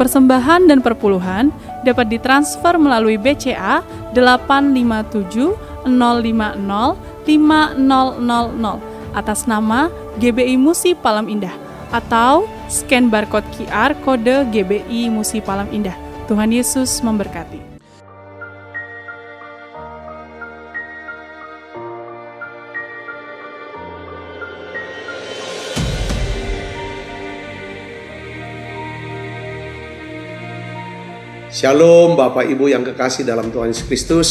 persembahan dan perpuluhan dapat ditransfer melalui BCA 857 050 5000 atas nama GBI Musi Palem Indah atau scan barcode QR kode GBI Musi Palem Indah. Tuhan Yesus memberkati. Shalom Bapak Ibu yang kekasih dalam Tuhan Yesus Kristus.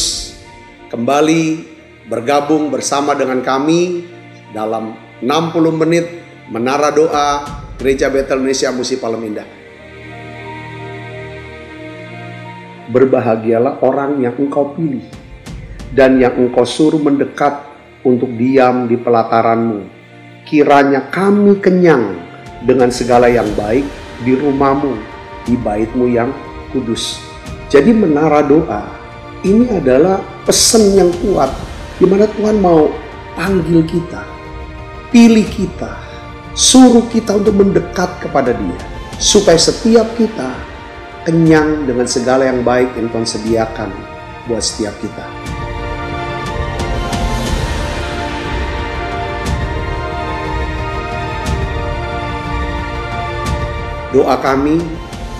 Kembali bergabung bersama dengan kami dalam 60 menit Menara Doa Gereja Betel Indonesia Musi Palem Indah. Berbahagialah orang yang engkau pilih dan yang engkau suruh mendekat untuk diam di pelataranmu. Kiranya kami kenyang dengan segala yang baik di rumahmu, di baitmu yang kudus. Jadi menara doa ini adalah pesan yang kuat di mana Tuhan mau panggil kita, pilih kita, suruh kita untuk mendekat kepada Dia supaya setiap kita kenyang dengan segala yang baik yang Tuhan sediakan buat setiap kita. Doa kami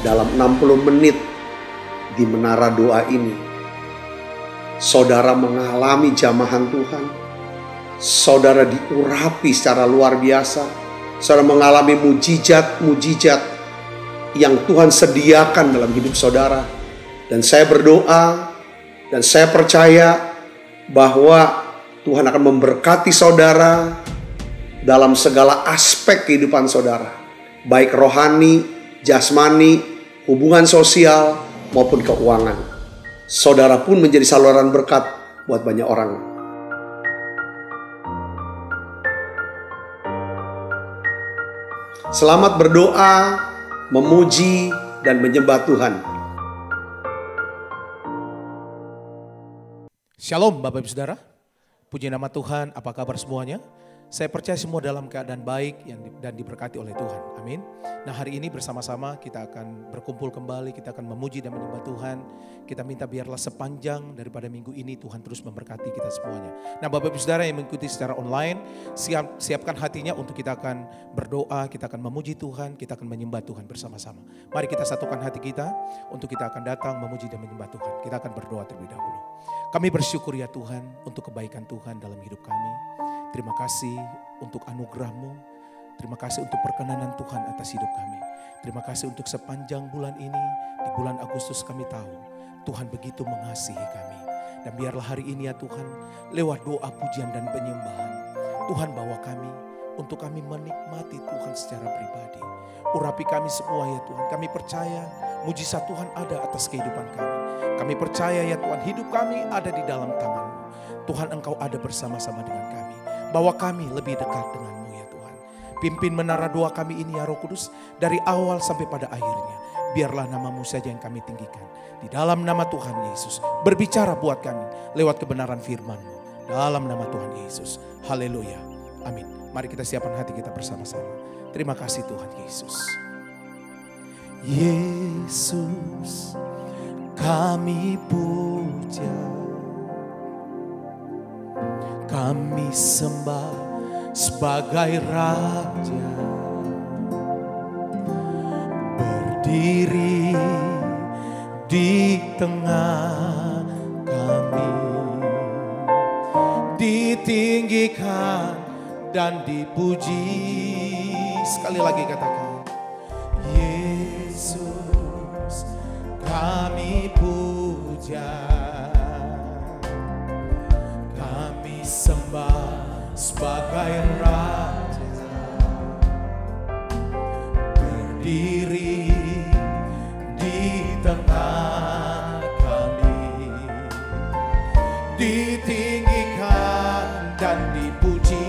dalam 60 menit di menara doa ini, saudara mengalami jamahan Tuhan, saudara diurapi secara luar biasa, saudara mengalami mujizat-mujizat yang Tuhan sediakan dalam hidup saudara. Dan saya berdoa dan saya percaya bahwa Tuhan akan memberkati saudara dalam segala aspek kehidupan saudara, baik rohani, jasmani, hubungan sosial maupun keuangan. Saudara pun menjadi saluran berkat buat banyak orang. Selamat berdoa, memuji, dan menyembah Tuhan. Shalom Bapak Ibu Saudara, puji nama Tuhan, apa kabar semuanya? Saya percaya semua dalam keadaan baik dan diberkati oleh Tuhan. Amin. Nah, hari ini bersama-sama kita akan berkumpul kembali, kita akan memuji dan menyembah Tuhan. Kita minta biarlah sepanjang daripada minggu ini Tuhan terus memberkati kita semuanya. Nah, Bapak Ibu Saudara yang mengikuti secara online, siapkan hatinya untuk kita akan berdoa, kita akan memuji Tuhan, kita akan menyembah Tuhan bersama-sama. Mari kita satukan hati kita untuk kita akan datang memuji dan menyembah Tuhan. Kita akan berdoa terlebih dahulu. Kami bersyukur ya Tuhan untuk kebaikan Tuhan dalam hidup kami. Terima kasih untuk anugerah-Mu. Terima kasih untuk perkenanan Tuhan atas hidup kami. Terima kasih untuk sepanjang bulan ini, di bulan Agustus kami tahu Tuhan begitu mengasihi kami. Dan biarlah hari ini ya Tuhan, lewat doa, pujian dan penyembahan, Tuhan bawa kami untuk kami menikmati Tuhan secara pribadi. Urapi kami semua ya Tuhan. Kami percaya mujizat Tuhan ada atas kehidupan kami. Kami percaya ya Tuhan, hidup kami ada di dalam tangan-Mu. Tuhan, Engkau ada bersama-sama dengan kami. Bawa kami lebih dekat dengan-Mu ya Tuhan. Pimpin menara doa kami ini ya Roh Kudus, dari awal sampai pada akhirnya. Biarlah nama-Mu saja yang kami tinggikan. Di dalam nama Tuhan Yesus, berbicara buat kami lewat kebenaran firman-Mu. Dalam nama Tuhan Yesus. Haleluya. Amin. Mari kita siapkan hati kita bersama-sama. Terima kasih Tuhan Yesus. Yesus, kami puja. Kami sembah sebagai Raja, berdiri di tengah kami, ditinggikan dan dipuji. Sekali lagi katakan, Yesus kami puja. Sembah sebagai Raja, berdiri di tengah kami, ditinggikan dan dipuji.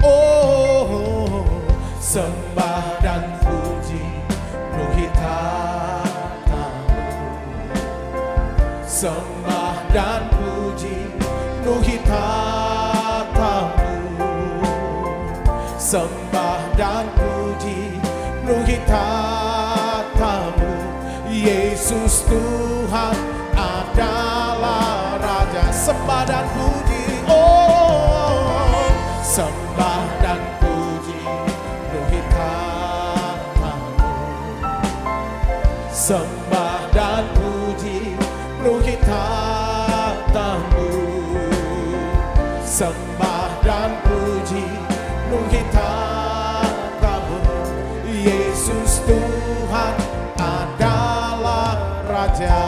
Oh, sembah dan puji penuhi tatamu, sembah dan puji penuhi tatamu, sembah dan puji penuhi tatamu. Yesus Tuhan adalah Raja. Sembah dan puji, oh sembah dan puji bagi katamu. Sembah dan puji bagi katamu. Sembah dan puji bagi katamu. Yesus Tuhan adalah Raja.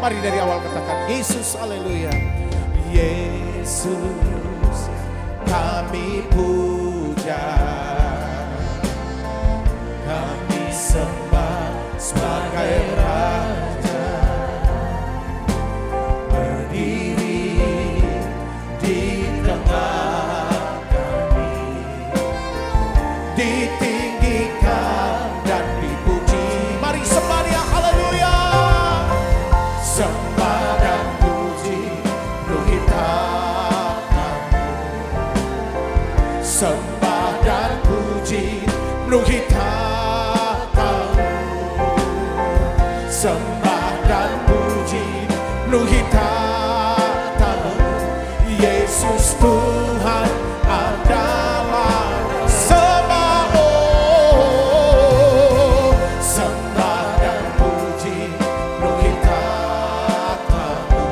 Mari dari awal katakan Yesus, haleluya. Yesus kami puja, kami sembah sebagai Raja. Berdiri di tengah kami, ditinggikan dan dipuji. Mari sembah Dia, haleluya. Sembah dan puji bagi katamu. Sembah dan puji bagi katamu. Sembah dan puji bagi katamu. Yesus Tuhan adalah sembah, oh sembah dan puji bagi katamu.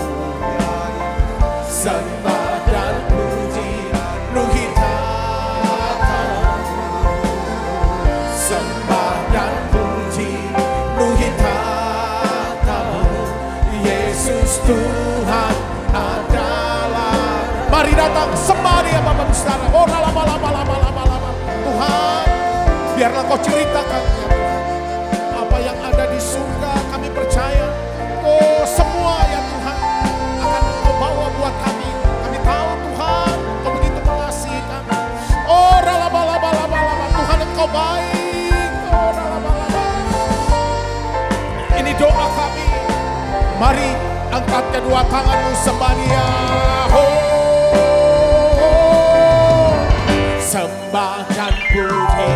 Sembah dan puji bagi katamu. Sembah dan puji bagi katamu. Yesus Tuhan adalah. Mari datang sembah Dia Bapak Ibu Saudara. Oh lama. Tuhan, biarlah Kau ceritakan ya Tuhan, apa yang ada di surga. Kami percaya, oh semua ya Tuhan akan Kau bawa buat kami. Kami tahu Tuhan Kau begitu mengasihi kami. Oh lama. Tuhan Engkau baik. Oh lama. Ini doa kami. Mari angkat kedua tanganmu, sembah Dia. Sembah dan puji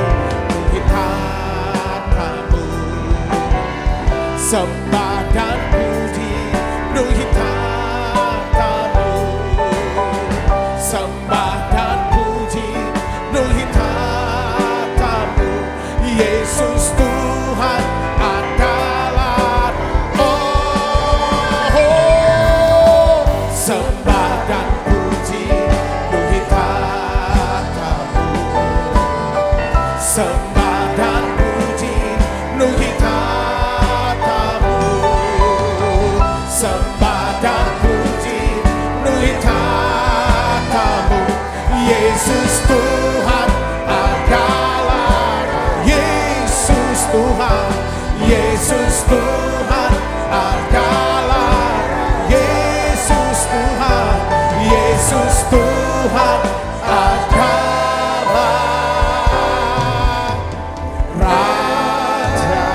bagi katamu. Sembah dan puji bagi katamu. Sembah dan puji bagi katamu. Yesus Tuhan adalah, oh sembah dan puji bagi katamu. Sembah dan puji bagi katamu. Sembah dan puji bagi katamu. Yesus Tuhan adalah, Yesus Tuhan, Yesus Tuhan adalah, Yesus Tuhan, Yesus Tuhan adalah Raja.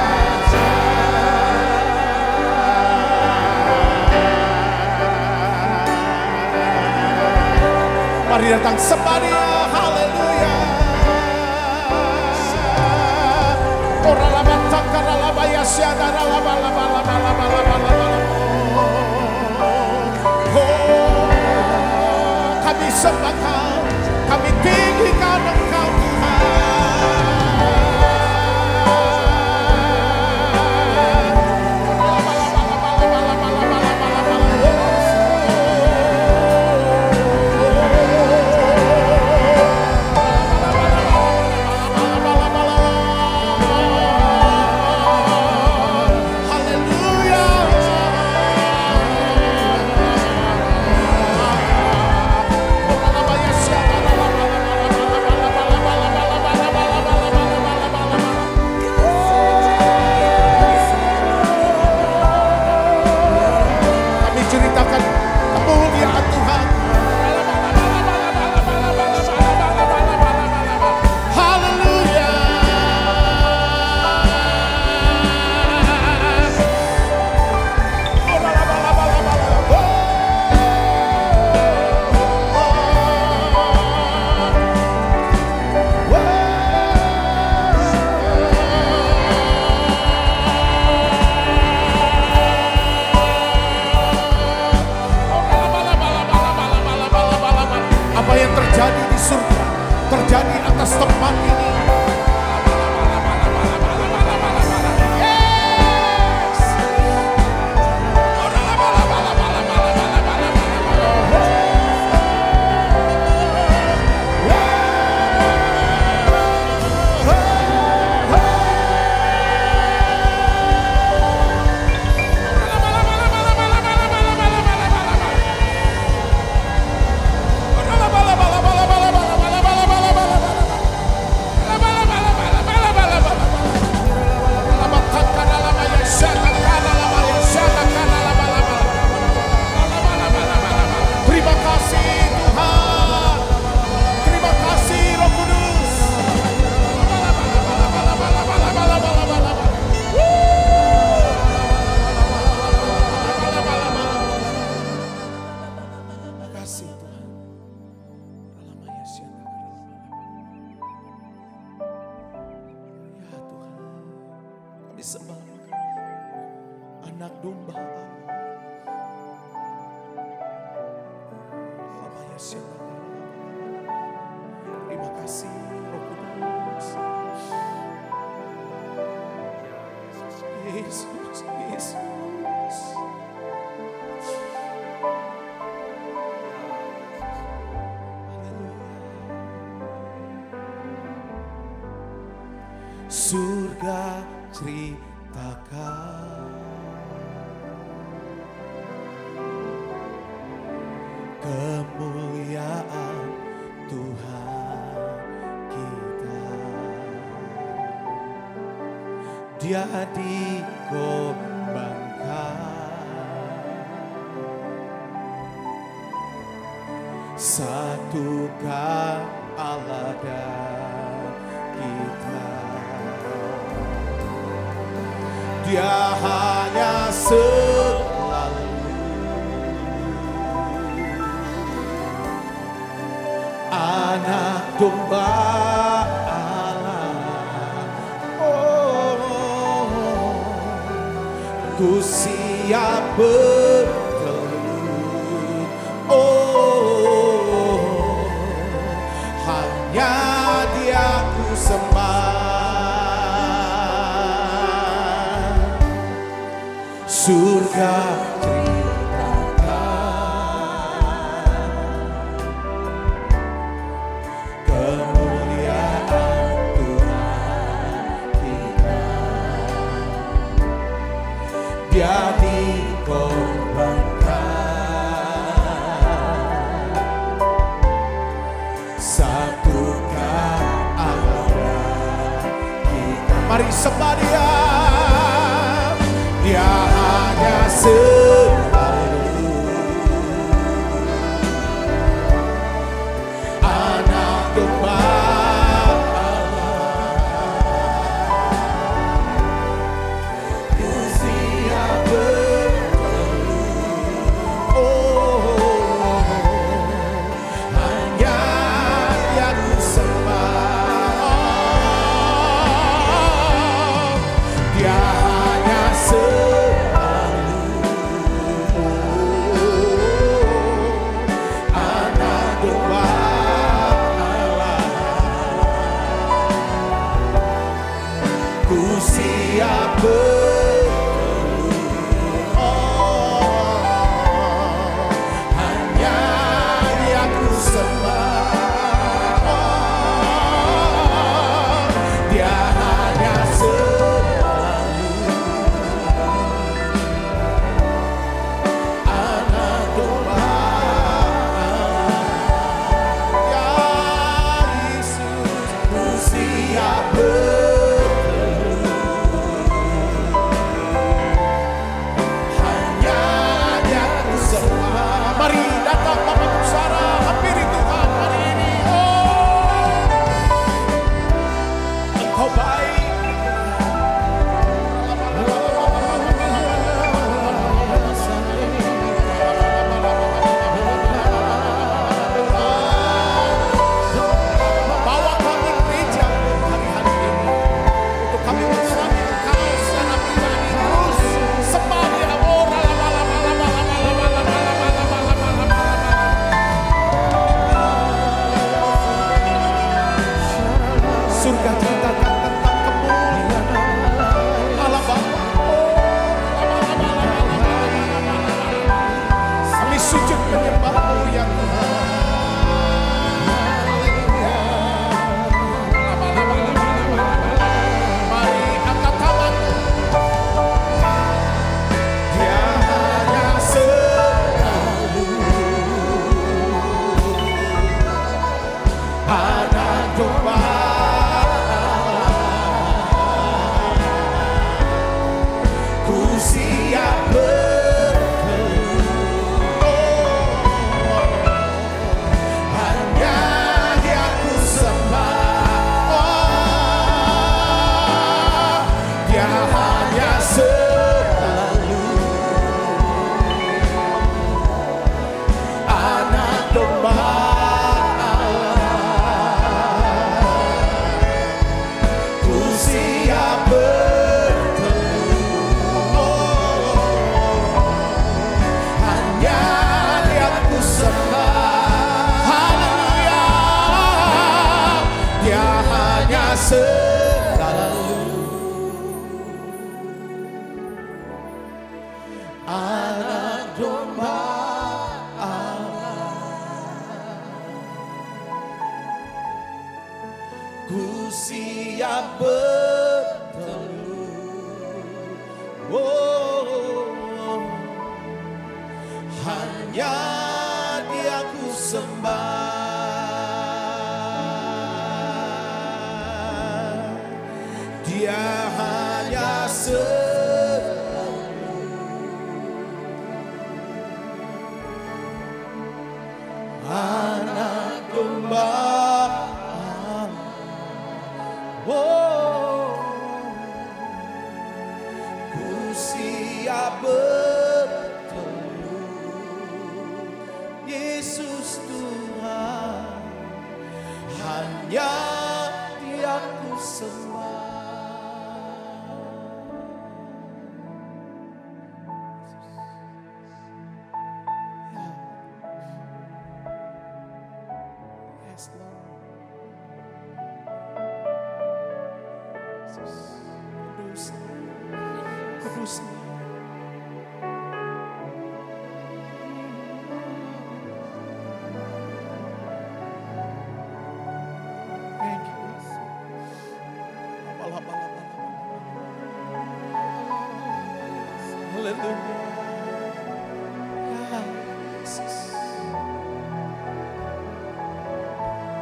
Mari datang sembah Dia, haleluya. Ora lama takara lama ya syadara lama. Oh, kami sembah Kau, kami tinggikan Engkau Tuhan. terjadi atas tempat ini. Sembah anak domba Allah. Terima kasih Roh Kudus. Yesus, Yesus. Surga ceritakan kemuliaan Tuhan kita. Dia dikorbankan, satukan Allah dan kita. Dia hanya selalu anak domba Allah. Oh, ku siap bertelut. Oh, hanya Dia ku sembah. Surga ceritakan kemuliaan Tuhan kita. Dia dikorbankan, satukan Allah kita. Mari sembah Dia. Dia hanya selalu anak domba Allah. Ku siap bertelut. Oh, hanya Dia ku sembah. Dia hanya siap bertelut. Oh, hanya Dia ku sembah. Oh, Dia hanya selalu anak domba. Ya Yesus, ku siap bertelut. Mari datang Bapak Pusara, hampiri Tuhan hari ini. Oh, Engkau baik. Bawa kami gereja hari-hari ini. surga ceritakan tentang kemuliaan Allah Bapa. Kami sujud menyembah-Mu ya Tuhan. Mari angkat tangan-Mu. Dia hanya selalu anak domba. Ku siap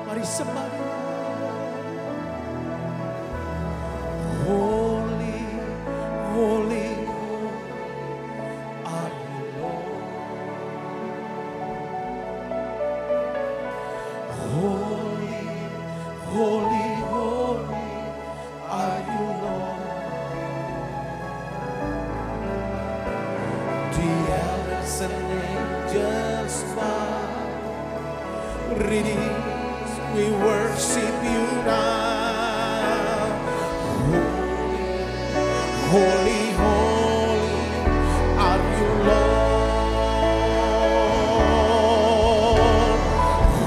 Mari sembah. Holy, holy are you Lord. Holy, holy, holy are you Lord. The elders and angels bow. We worship you now. Holy, holy, holy are you Lord.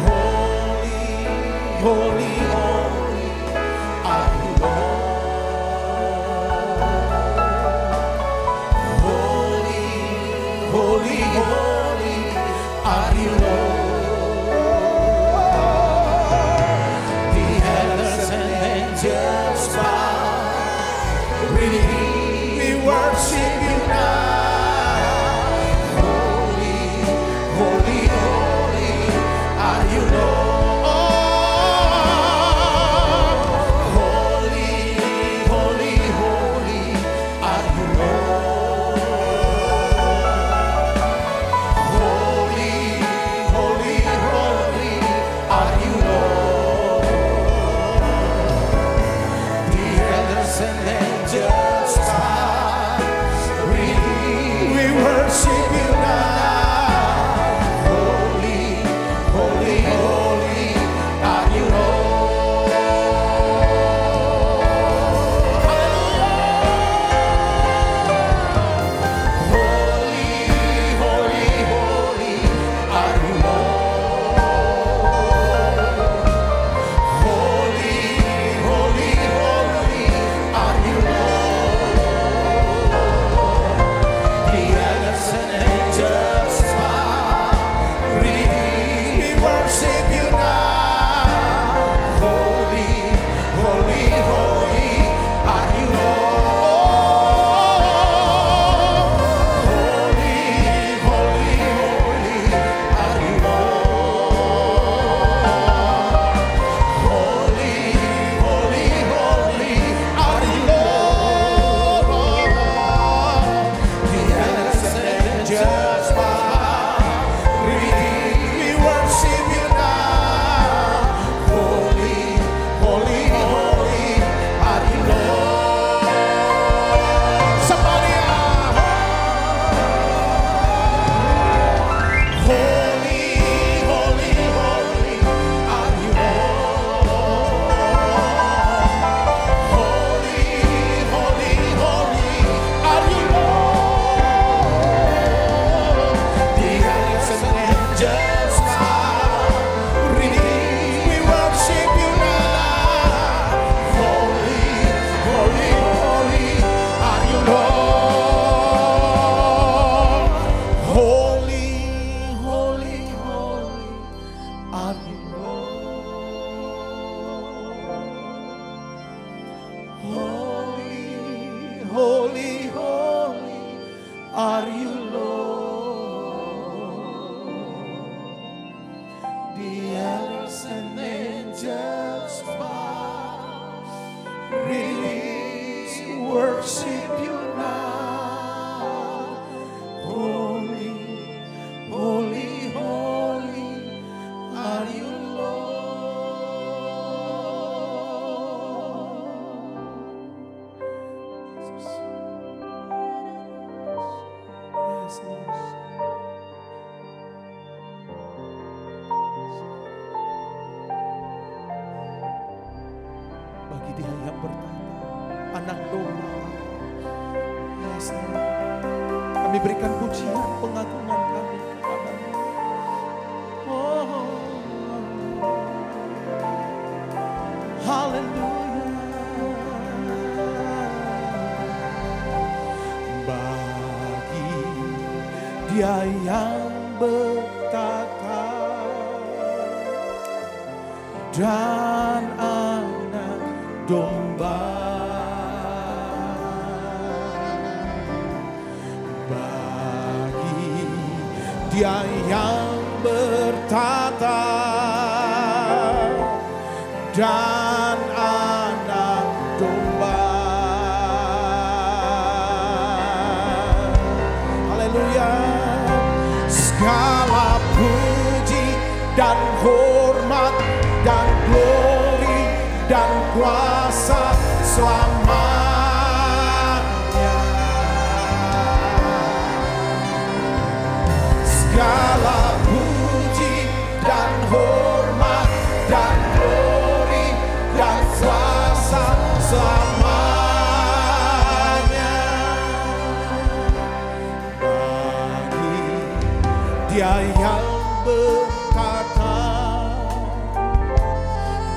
Holy, holy, holy are you Lord. Holy, holy, holy are you Lord. We worship you now. Holy, holy, holy are you Lord. Holy, holy, holy are you Lord. bagi Dia yang bertata, anak domba. Yes, Lord. Kami berikan pujian pengagungan kami kepada-Mu. Oh, haleluya. Bagi Dia yang bertata dan anak domba, bagi Dia yang bertata dan anak domba. Haleluya. Segala puji dan hormat dan glory dan kuasa selamanya. Segala puji dan hormat dan glory dan kuasa selamanya bagi Dia yang berkata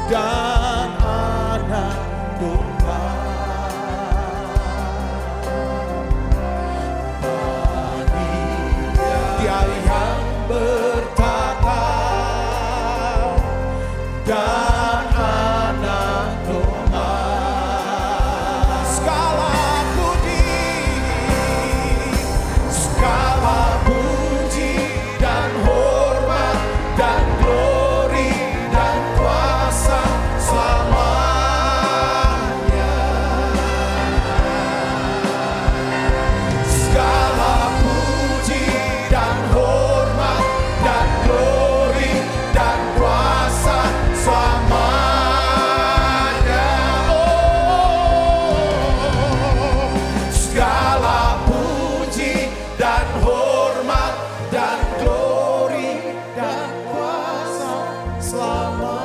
dan anak domba, bagi Dia yang bertata dan anak domba. Segala puji dan hormat dan glory dan kuasa selamanya. Segala puji dan hormat dan glory dan kuasa selamanya. Oh, segala puji dan hormat dan glory dan kuasa selamanya.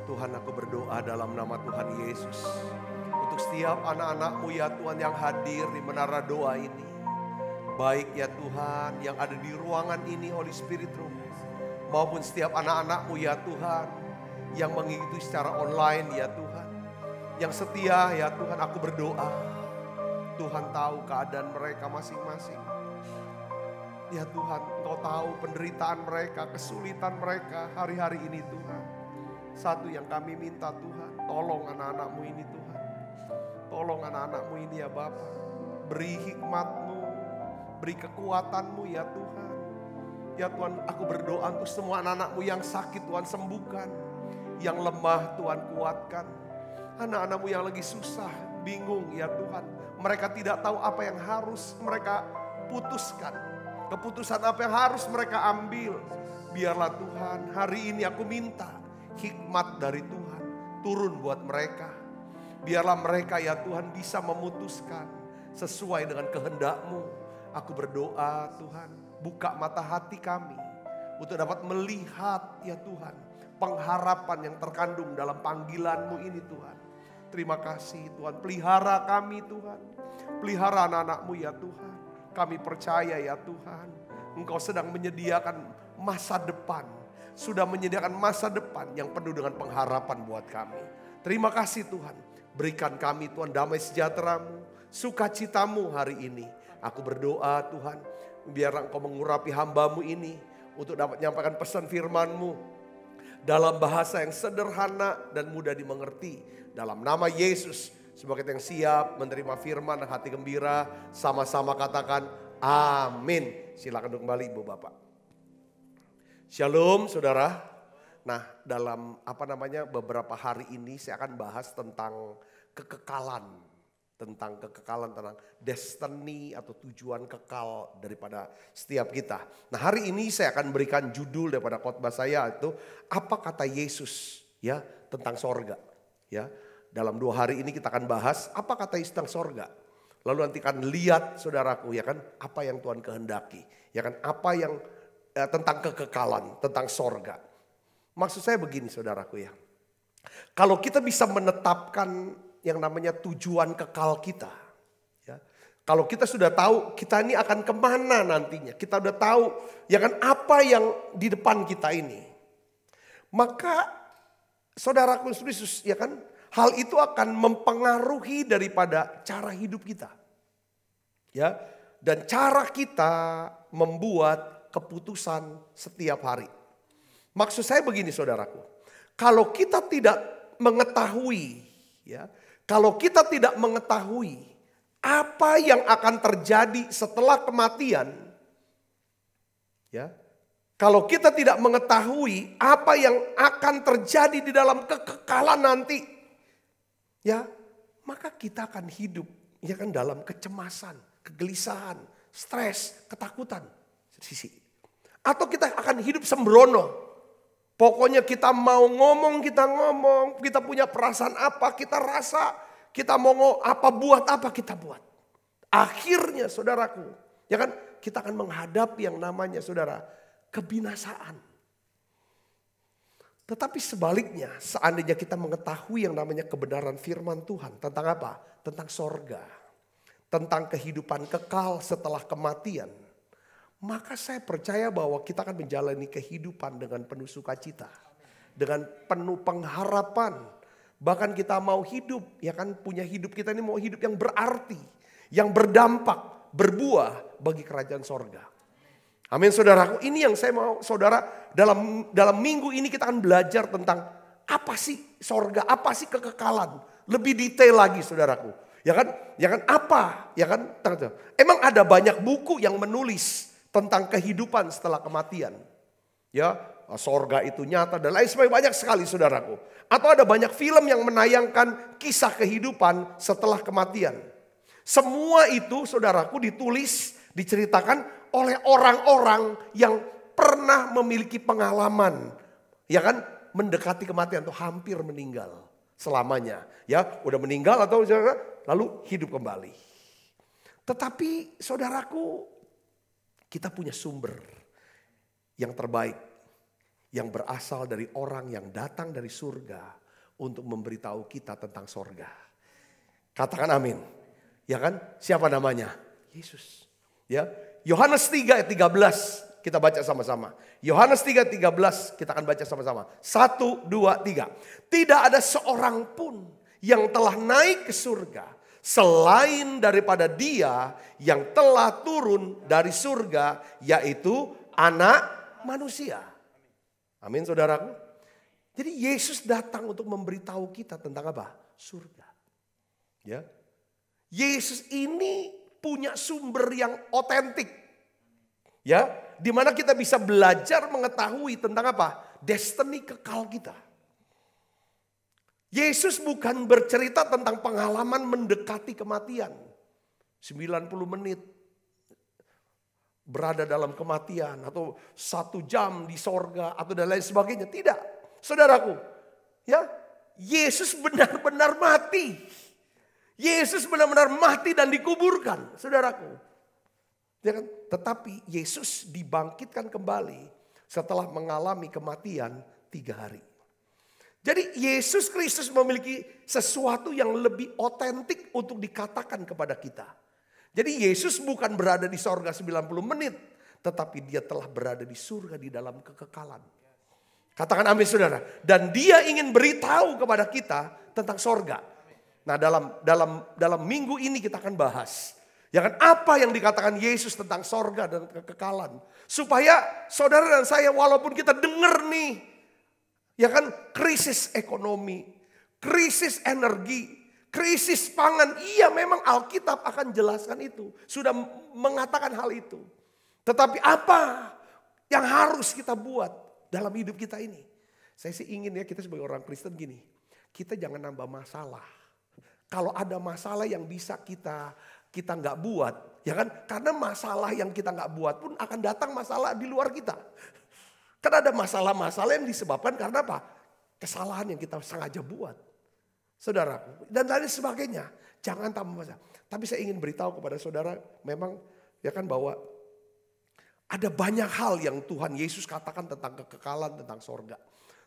Tuhan, aku berdoa dalam nama Tuhan Yesus untuk setiap anak-anak-Mu ya Tuhan yang hadir di menara doa ini. Baik ya Tuhan yang ada di ruangan ini, Holy Spirit Room, maupun setiap anak-anak-Mu ya Tuhan yang mengikuti secara online ya Tuhan. Yang setia ya Tuhan, aku berdoa. Tuhan tahu keadaan mereka masing-masing. Ya Tuhan, Engkau tahu penderitaan mereka, kesulitan mereka hari-hari ini Tuhan. Satu yang kami minta Tuhan, tolong anak-anak-Mu ini Tuhan. Tolong anak-anak-Mu ini ya Bapa. Beri hikmat-Mu, beri kekuatan-Mu ya Tuhan. Ya Tuhan, aku berdoa untuk semua anak-anak-Mu yang sakit Tuhan sembuhkan. Yang lemah Tuhan kuatkan. Anak-anak-Mu yang lagi susah, bingung ya Tuhan. Mereka tidak tahu apa yang harus mereka putuskan. Keputusan apa yang harus mereka ambil. Biarlah Tuhan, hari ini aku minta hikmat dari Tuhan turun buat mereka. Biarlah mereka ya Tuhan bisa memutuskan sesuai dengan kehendak-Mu. Aku berdoa Tuhan, buka mata hati kami untuk dapat melihat ya Tuhan pengharapan yang terkandung dalam panggilan-Mu ini Tuhan. Terima kasih Tuhan, pelihara kami Tuhan. Pelihara anak-anak-Mu ya Tuhan. Kami percaya ya Tuhan, Engkau sedang menyediakan masa depan. Sudah menyediakan masa depan yang penuh dengan pengharapan buat kami. Terima kasih Tuhan. Berikan kami Tuhan damai sejahtera-Mu, sukacita-Mu hari ini. Aku berdoa Tuhan, biar Engkau mengurapi hamba-Mu ini untuk dapat menyampaikan pesan firman-Mu dalam bahasa yang sederhana dan mudah dimengerti. Dalam nama Yesus, sebagai yang siap menerima firman dan hati gembira, sama-sama katakan amin. Silakan duduk kembali Ibu Bapak. Shalom saudara. Nah, dalam beberapa hari ini saya akan bahas tentang kekekalan. Tentang destiny atau tujuan kekal daripada setiap kita. Nah, hari ini saya akan berikan judul daripada khotbah saya itu apa kata Yesus ya tentang sorga. Ya, dalam 2 hari ini kita akan bahas apa kata Yesus tentang sorga. Lalu nanti akan lihat saudaraku ya kan apa yang Tuhan kehendaki. Ya kan apa yang tentang kekekalan, tentang sorga. Maksud saya begini saudaraku ya. Kalau kita bisa menetapkan yang namanya tujuan kekal kita. Ya, kalau kita sudah tahu kita ini akan kemana nantinya. Kita udah tahu ya kan apa yang di depan kita ini. Maka saudaraku Yesus ya kan. Hal itu akan mempengaruhi daripada cara hidup kita. Ya, dan cara kita membuat keputusan setiap hari. Maksud saya begini saudaraku. Kalau kita tidak mengetahui, ya, kalau kita tidak mengetahui apa yang akan terjadi setelah kematian, ya, kalau kita tidak mengetahui apa yang akan terjadi di dalam kekekalan nanti, ya, maka kita akan hidup, ya kan, dalam kecemasan, kegelisahan, stres, ketakutan, sisi. Atau kita akan hidup sembrono. Pokoknya kita mau ngomong, kita punya perasaan apa, kita rasa, kita mau buat apa, kita buat. Akhirnya saudaraku, ya kan, kita akan menghadapi yang namanya saudara, kebinasaan. Tetapi sebaliknya, seandainya kita mengetahui yang namanya kebenaran firman Tuhan, tentang apa? Tentang sorga, tentang kehidupan kekal setelah kematian. Maka saya percaya bahwa kita akan menjalani kehidupan dengan penuh sukacita. Dengan penuh pengharapan. Bahkan kita mau hidup, ya kan, punya hidup kita ini mau hidup yang berarti. Yang berdampak, berbuah bagi kerajaan sorga. Amin saudaraku, ini yang saya mau saudara dalam minggu ini kita akan belajar tentang apa sih sorga, apa sih kekekalan. Lebih detail lagi saudaraku. Ya kan apa, ya kan. Emang ada banyak buku yang menulis tentang kehidupan setelah kematian. Ya, sorga itu nyata dan lain sebagainya, banyak sekali saudaraku. Atau ada banyak film yang menayangkan kisah kehidupan setelah kematian. Semua itu saudaraku ditulis, diceritakan oleh orang-orang yang pernah memiliki pengalaman. Ya kan, mendekati kematian atau hampir meninggal selamanya. Ya, udah meninggal atau lalu hidup kembali. Tetapi saudaraku, kita punya sumber yang terbaik, yang berasal dari orang yang datang dari surga untuk memberitahu kita tentang sorga. Katakan amin. Ya kan? Siapa namanya? Yesus. Ya, Yohanes 3 ayat 13 kita baca sama-sama. Yohanes 3:13 kita akan baca sama-sama. 1, 2, 3. Tidak ada seorang pun yang telah naik ke surga selain daripada Dia yang telah turun dari surga, yaitu Anak Manusia. Amin saudaraku. Jadi Yesus datang untuk memberitahu kita tentang apa? Surga. Ya. Yesus ini punya sumber yang otentik. Ya, di mana kita bisa belajar mengetahui tentang apa? Destiny kekal kita. Yesus bukan bercerita tentang pengalaman mendekati kematian. 90 menit berada dalam kematian atau 1 jam di sorga atau dan lain sebagainya. Tidak, saudaraku. Ya, Yesus benar-benar mati. Yesus benar-benar mati dan dikuburkan, saudaraku. Ya kan? Tetapi Yesus dibangkitkan kembali setelah mengalami kematian 3 hari. Jadi Yesus Kristus memiliki sesuatu yang lebih otentik untuk dikatakan kepada kita. Jadi Yesus bukan berada di sorga 90 menit. Tetapi Dia telah berada di surga di dalam kekekalan. Katakan amin saudara. Dan Dia ingin beritahu kepada kita tentang sorga. Nah dalam minggu ini kita akan bahas. Ya kan, apa yang dikatakan Yesus tentang sorga dan kekekalan. Supaya saudara dan saya walaupun kita dengar nih. Ya kan, krisis ekonomi, krisis energi, krisis pangan. Iya memang Alkitab akan jelaskan itu. Sudah mengatakan hal itu. Tetapi apa yang harus kita buat dalam hidup kita ini? Saya sih ingin ya kita sebagai orang Kristen gini. Kita jangan nambah masalah. Kalau ada masalah yang bisa kita nggak buat. Ya kan, karena masalah yang kita nggak buat pun akan datang masalah di luar kita. Karena ada masalah-masalah yang disebabkan karena apa? Kesalahan yang kita sengaja buat. Saudaraku. Dan lain sebagainya. Jangan tambah masalah. Tapi saya ingin beritahu kepada saudara memang ya kan bahwa Ada banyak hal yang Tuhan Yesus katakan tentang kekekalan, tentang sorga.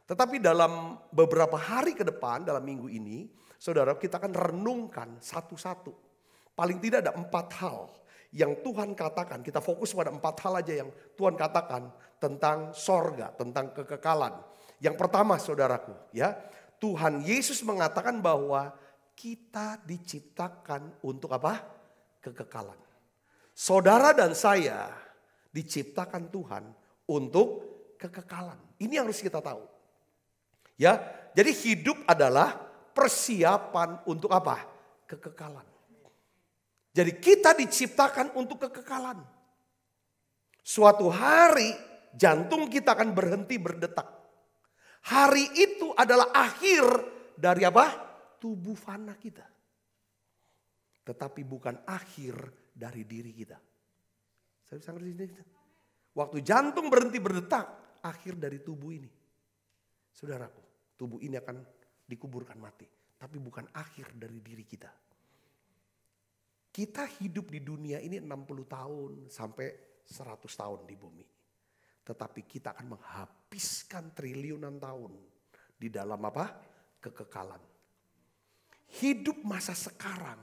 Tetapi dalam beberapa hari ke depan, dalam minggu ini, saudara, kita akan renungkan satu-satu. Paling tidak ada 4 hal yang Tuhan katakan. Kita fokus pada 4 hal aja yang Tuhan katakan tentang sorga, tentang kekekalan. Yang pertama, saudaraku, ya, Tuhan Yesus mengatakan bahwa kita diciptakan untuk apa? Kekekalan. Saudara dan saya diciptakan Tuhan untuk kekekalan. Ini yang harus kita tahu. Ya, jadi hidup adalah persiapan untuk apa? Kekekalan. Jadi kita diciptakan untuk kekekalan. Suatu hari jantung kita akan berhenti berdetak. Hari itu adalah akhir dari apa? Tubuh fana kita. Tetapi bukan akhir dari diri kita. Saya bisa ngerti ini. Waktu jantung berhenti berdetak, akhir dari tubuh ini. Saudaraku, tubuh ini akan dikuburkan mati. Tapi bukan akhir dari diri kita. Kita hidup di dunia ini 60 tahun sampai 100 tahun di bumi. Tetapi kita akan menghabiskan triliunan tahun di dalam apa? Kekekalan. Hidup masa sekarang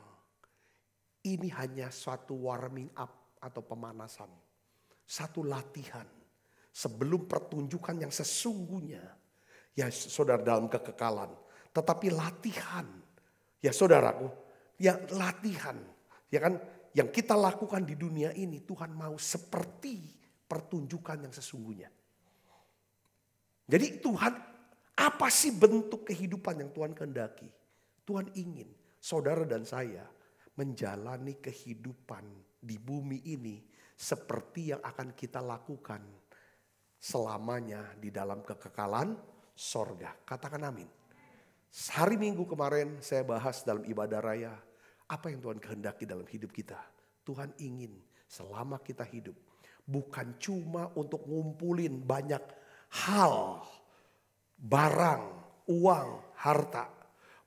ini hanya suatu warming up atau pemanasan. Satu latihan sebelum pertunjukan yang sesungguhnya. Ya saudara, dalam kekekalan. Tetapi latihan, ya saudaraku, ya latihan. Ya kan, yang kita lakukan di dunia ini Tuhan mau seperti pertunjukan yang sesungguhnya. Jadi Tuhan, apa sih bentuk kehidupan yang Tuhan kehendaki? Tuhan ingin saudara dan saya menjalani kehidupan di bumi ini seperti yang akan kita lakukan selamanya di dalam kekekalan sorga. Katakan amin. Hari Minggu kemarin saya bahas dalam ibadah raya, apa yang Tuhan kehendaki dalam hidup kita. Tuhan ingin selama kita hidup bukan cuma untuk ngumpulin banyak hal, barang, uang, harta.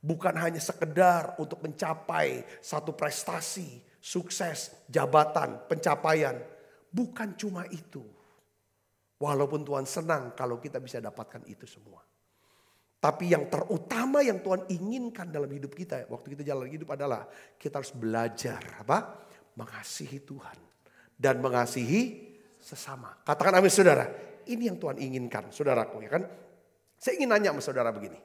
Bukan hanya sekedar untuk mencapai satu prestasi, sukses, jabatan, pencapaian. Bukan cuma itu. Walaupun Tuhan senang kalau kita bisa dapatkan itu semua. Tapi yang terutama yang Tuhan inginkan dalam hidup kita, waktu kita jalan hidup adalah kita harus belajar apa? Mengasihi Tuhan dan mengasihi sesama. Katakan amin saudara. Ini yang Tuhan inginkan, saudaraku, ya kan? Saya ingin nanya sama saudara begini.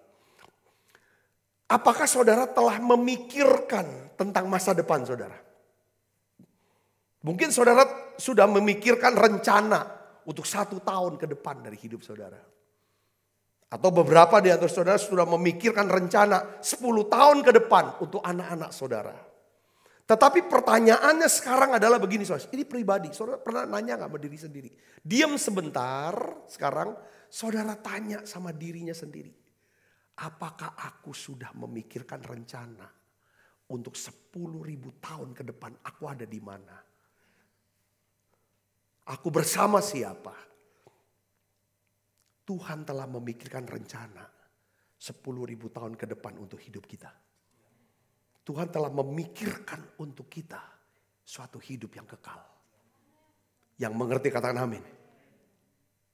Apakah saudara telah memikirkan tentang masa depan saudara? Mungkin saudara sudah memikirkan rencana untuk 1 tahun ke depan dari hidup saudara. Atau beberapa di antara saudara sudah memikirkan rencana 10 tahun ke depan untuk anak-anak saudara. Tetapi pertanyaannya sekarang adalah begini saudara. Ini pribadi, saudara pernah nanya gak sama diri sendiri? Diam sebentar, sekarang saudara tanya sama dirinya sendiri. Apakah aku sudah memikirkan rencana untuk 10.000 tahun ke depan aku ada di mana? Aku bersama siapa? Tuhan telah memikirkan rencana 10.000 tahun ke depan untuk hidup kita. Tuhan telah memikirkan untuk kita suatu hidup yang kekal. Yang mengerti katakan amin.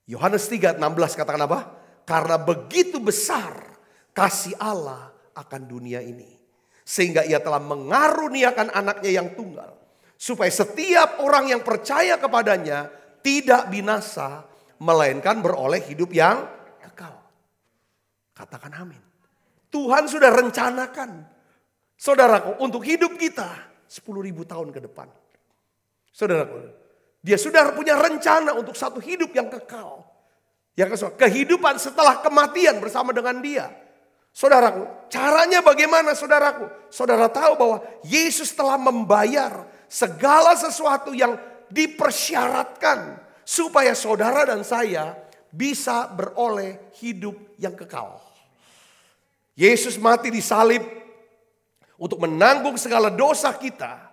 Yohanes 3:16 katakan apa? Karena begitu besar kasih Allah akan dunia ini. Sehingga ia telah mengaruniakan anaknya yang tunggal. Supaya setiap orang yang percaya kepadanya tidak binasa. Melainkan beroleh hidup yang kekal. Katakan amin. Tuhan sudah rencanakan. Saudaraku, untuk hidup kita 10.000 tahun ke depan. Saudaraku, dia sudah punya rencana untuk satu hidup yang kekal. Yang kehidupan setelah kematian bersama dengan dia. Saudaraku, caranya bagaimana saudaraku? Saudara tahu bahwa Yesus telah membayar segala sesuatu yang dipersyaratkan supaya saudara dan saya bisa beroleh hidup yang kekal. Yesus mati di salib untuk menanggung segala dosa kita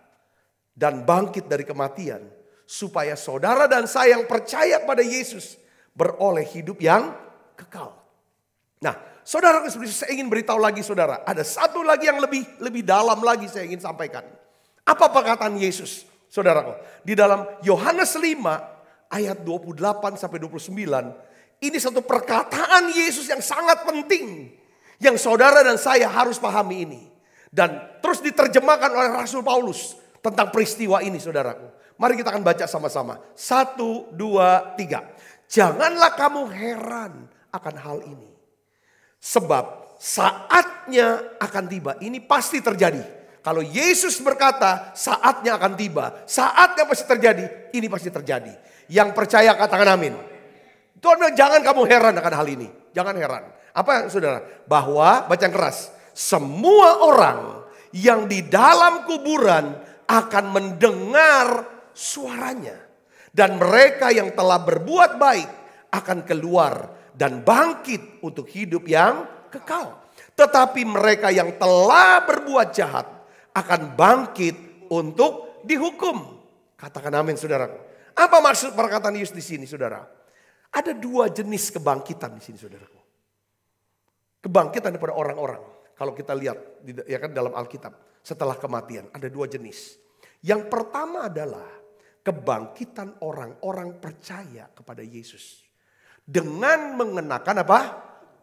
dan bangkit dari kematian supaya saudara dan saya yang percaya pada Yesus beroleh hidup yang kekal. Nah, saudara, saya ingin beritahu lagi saudara, ada satu lagi yang lebih dalam lagi saya ingin sampaikan. Apa perkataan Yesus, saudaraku? Di dalam Yohanes 5 ayat 28 sampai 29. Ini satu perkataan Yesus yang sangat penting. Yang saudara dan saya harus pahami ini. Dan terus diterjemahkan oleh Rasul Paulus tentang peristiwa ini saudaraku. Mari kita akan baca sama-sama. 1, 2, 3. Janganlah kamu heran akan hal ini. Sebab saatnya akan tiba. Ini pasti terjadi. Kalau Yesus berkata saatnya akan tiba. Saatnya pasti terjadi. Ini pasti terjadi. Yang percaya katakan amin. Tuhan bilang jangan kamu heran akan hal ini. Jangan heran. Apa saudara? Bahwa, baca yang keras. Semua orang yang di dalam kuburan akan mendengar suaranya. Dan mereka yang telah berbuat baik akan keluar dan bangkit untuk hidup yang kekal. Tetapi mereka yang telah berbuat jahat akan bangkit untuk dihukum. Katakan amin saudara. Apa maksud perkataan Yesus di sini saudara? Ada 2 jenis kebangkitan di sini saudaraku. Kebangkitan daripada orang-orang. Kalau kita lihat ya kan dalam Alkitab setelah kematian ada 2 jenis. Yang pertama adalah kebangkitan orang-orang percaya kepada Yesus. Dengan mengenakan apa?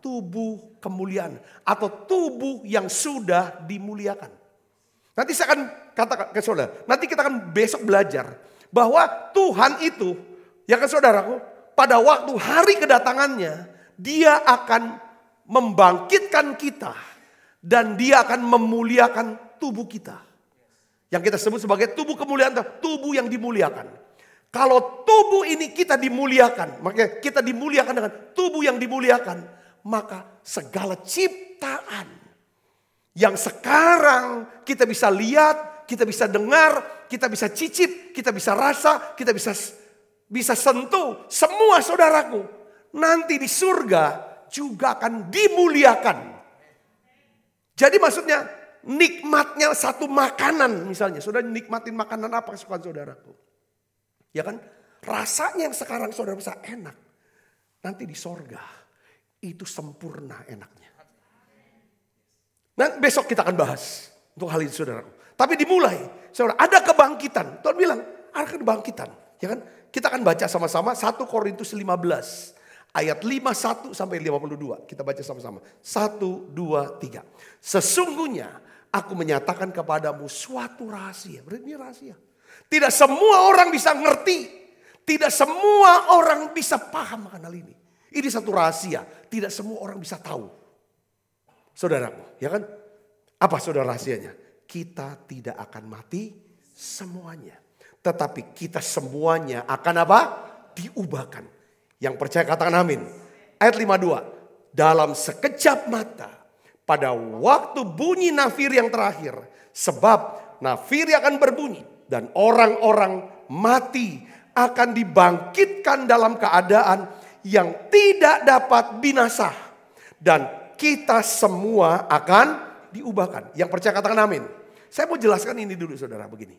Tubuh kemuliaan atau tubuh yang sudah dimuliakan. Nanti saya akan katakan ke saudara, nanti kita akan besok belajar bahwa Tuhan itu, ya kan saudaraku, pada waktu hari kedatangannya Dia akan membangkitkan kita dan Dia akan memuliakan tubuh kita. Yang kita sebut sebagai tubuh kemuliaan, tubuh yang dimuliakan. Kalau tubuh ini kita dimuliakan, maka kita dimuliakan dengan tubuh yang dimuliakan, maka segala ciptaan yang sekarang kita bisa lihat, kita bisa dengar, kita bisa cicip, kita bisa rasa, kita bisa sentuh, semua saudaraku nanti di surga juga akan dimuliakan. Jadi maksudnya nikmatnya satu makanan misalnya. Saudara nikmatin makanan apa kesukaan saudaraku? Ya kan? Rasanya yang sekarang saudara bisa enak. Nanti di sorga itu sempurna enaknya. Nah besok kita akan bahas untuk hal ini saudaraku. Tapi dimulai, saudara ada kebangkitan. Tuhan bilang ada kebangkitan. Ya kan? Kita akan baca sama-sama 1 Korintus 15 ayat 51 sampai 52. Kita baca sama-sama. 1, 2, 3. Sesungguhnya aku menyatakan kepadamu suatu rahasia. Berarti ini rahasia. Tidak semua orang bisa ngerti. Tidak semua orang bisa paham akan hal ini. Ini satu rahasia. Tidak semua orang bisa tahu. Saudaraku, ya kan? Apa saudara rahasianya? Kita tidak akan mati semuanya. Tetapi kita semuanya akan apa? Diubahkan. Yang percaya katakan amin. Ayat 52. Dalam sekejap mata. Pada waktu bunyi nafir yang terakhir. Sebab nafir akan berbunyi. Dan orang-orang mati akan dibangkitkan dalam keadaan yang tidak dapat binasa. Dan kita semua akan diubahkan. Yang percaya katakan amin. Saya mau jelaskan ini dulu saudara begini.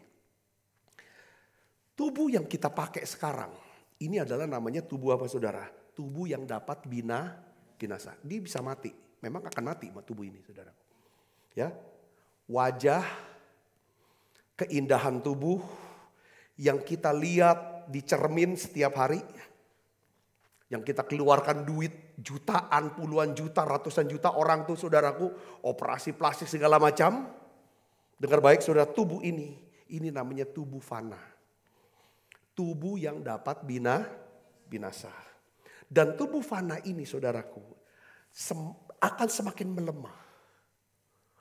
Tubuh yang kita pakai sekarang. Ini adalah namanya tubuh apa saudara? Tubuh yang dapat binasa. Dia bisa mati. Memang akan mati tubuh ini saudara. Ya, wajah, keindahan tubuh yang kita lihat di cermin setiap hari. Yang kita keluarkan duit jutaan, puluhan juta, ratusan juta orang tuh saudaraku. Operasi plastik segala macam. Dengar baik saudara, tubuh ini namanya tubuh fana. Tubuh yang dapat binasa. Dan tubuh fana ini saudaraku akan semakin melemah.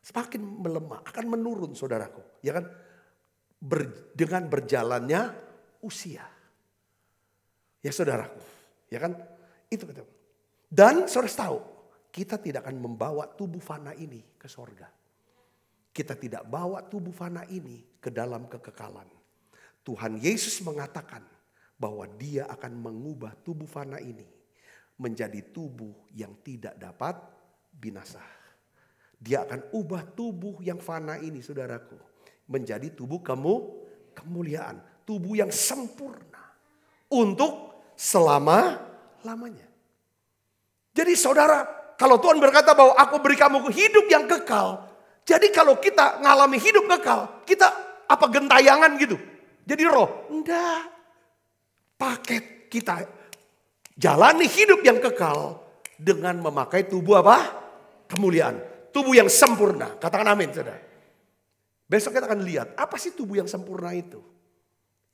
Semakin melemah, akan menurun saudaraku. Ya kan? Dengan berjalannya usia. Ya saudaraku. Ya kan? Itu betul. Dan saudara tahu, kita tidak akan membawa tubuh fana ini ke sorga. Kita tidak bawa tubuh fana ini ke dalam kekekalan. Tuhan Yesus mengatakan bahwa Dia akan mengubah tubuh fana ini menjadi tubuh yang tidak dapat binasa. Dia akan ubah tubuh yang fana ini saudaraku menjadi tubuh kemuliaan, tubuh yang sempurna untuk selama-lamanya. Jadi saudara, kalau Tuhan berkata bahwa aku beri kamu hidup yang kekal. Jadi kalau kita ngalami hidup kekal, kita apa gentayangan gitu. Jadi roh, enggak. Paket kita jalani hidup yang kekal dengan memakai tubuh apa? Kemuliaan. Tubuh yang sempurna. Katakan amin, saudara. Besok kita akan lihat apa sih tubuh yang sempurna itu.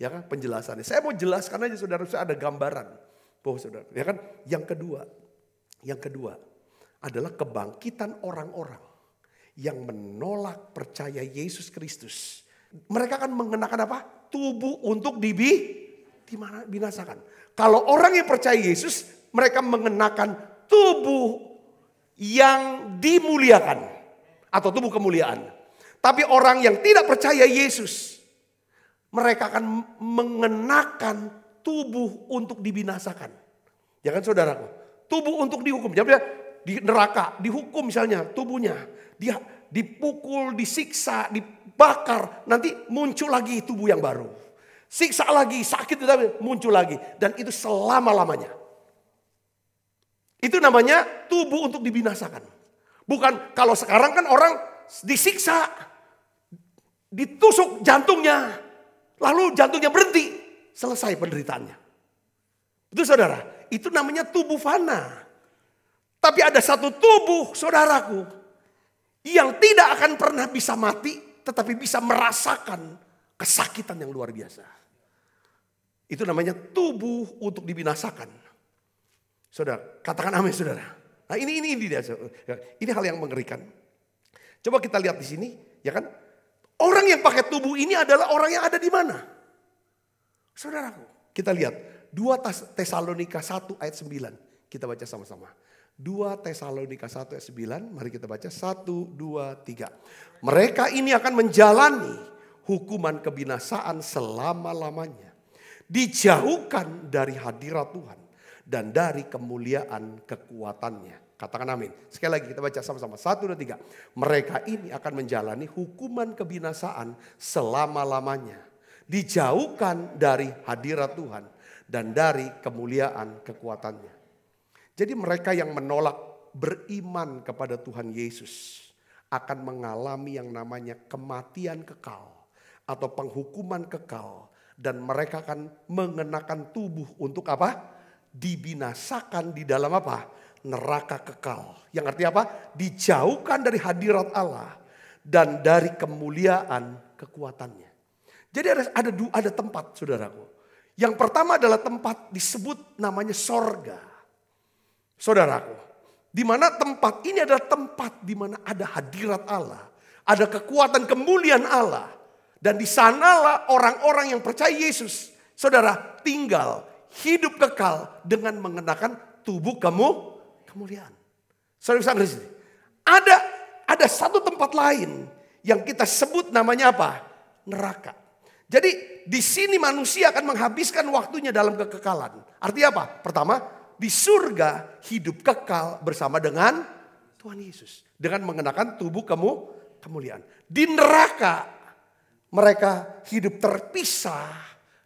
Ya kan, penjelasannya. Saya mau jelaskan aja saudara, saya ada gambaran. Bahwa saudara, ya kan, yang kedua adalah kebangkitan orang-orang yang menolak percaya Yesus Kristus. Mereka akan mengenakan apa? Tubuh untuk dibinasakan. Kalau orang yang percaya Yesus, mereka mengenakan tubuh yang dimuliakan atau tubuh kemuliaan. Tapi orang yang tidak percaya Yesus, mereka akan mengenakan tubuh untuk dibinasakan. Ya kan saudaraku? Tubuh untuk dihukum. Jadi di neraka, dihukum misalnya tubuhnya. Dia dipukul, disiksa, dibakar. Nanti muncul lagi tubuh yang baru. Siksa lagi, sakit muncul lagi. Dan itu selama-lamanya. Itu namanya tubuh untuk dibinasakan. Bukan kalau sekarang kan orang disiksa, ditusuk jantungnya. Lalu jantungnya berhenti, selesai penderitaannya. Itu saudara, itu namanya tubuh fana. Tapi ada satu tubuh saudaraku yang tidak akan pernah bisa mati, tetapi bisa merasakan kesakitan yang luar biasa. Itu namanya tubuh untuk dibinasakan. Saudara, katakan amin saudara. Nah ini dia. Ini hal yang mengerikan. Coba kita lihat di sini, ya kan? Orang yang pakai tubuh ini adalah orang yang ada di mana? Saudaraku, kita lihat 2 Tesalonika 1 ayat 9. Kita baca sama-sama. 2 Tesalonika 1 ayat 9, mari kita baca 1, 2, 3. Mereka ini akan menjalani hukuman kebinasaan selama-lamanya. Dijauhkan dari hadirat Tuhan dan dari kemuliaan kekuatannya. Katakan amin. Sekali lagi kita baca sama-sama. 1, 2, 3. Mereka ini akan menjalani hukuman kebinasaan selama-lamanya. Dijauhkan dari hadirat Tuhan dan dari kemuliaan kekuatannya. Jadi mereka yang menolak beriman kepada Tuhan Yesus akan mengalami yang namanya kematian kekal atau penghukuman kekal. Dan mereka akan mengenakan tubuh untuk apa? Dibinasakan di dalam apa? Neraka kekal. Yang artinya apa? Dijauhkan dari hadirat Allah dan dari kemuliaan kekuatannya. Jadi ada tempat saudaraku. Yang pertama adalah tempat disebut namanya sorga. Saudaraku, di mana tempat ini adalah tempat di mana ada hadirat Allah, ada kekuatan kemuliaan Allah, dan di sanalah orang-orang yang percaya Yesus, saudara, tinggal hidup kekal dengan mengenakan tubuh kemuliaan. Saudara, ada satu tempat lain yang kita sebut namanya apa? Neraka. Jadi di sini manusia akan menghabiskan waktunya dalam kekekalan. Artinya apa? Pertama, di surga hidup kekal bersama dengan Tuhan Yesus. Dengan mengenakan tubuh kemuliaan. Di neraka mereka hidup terpisah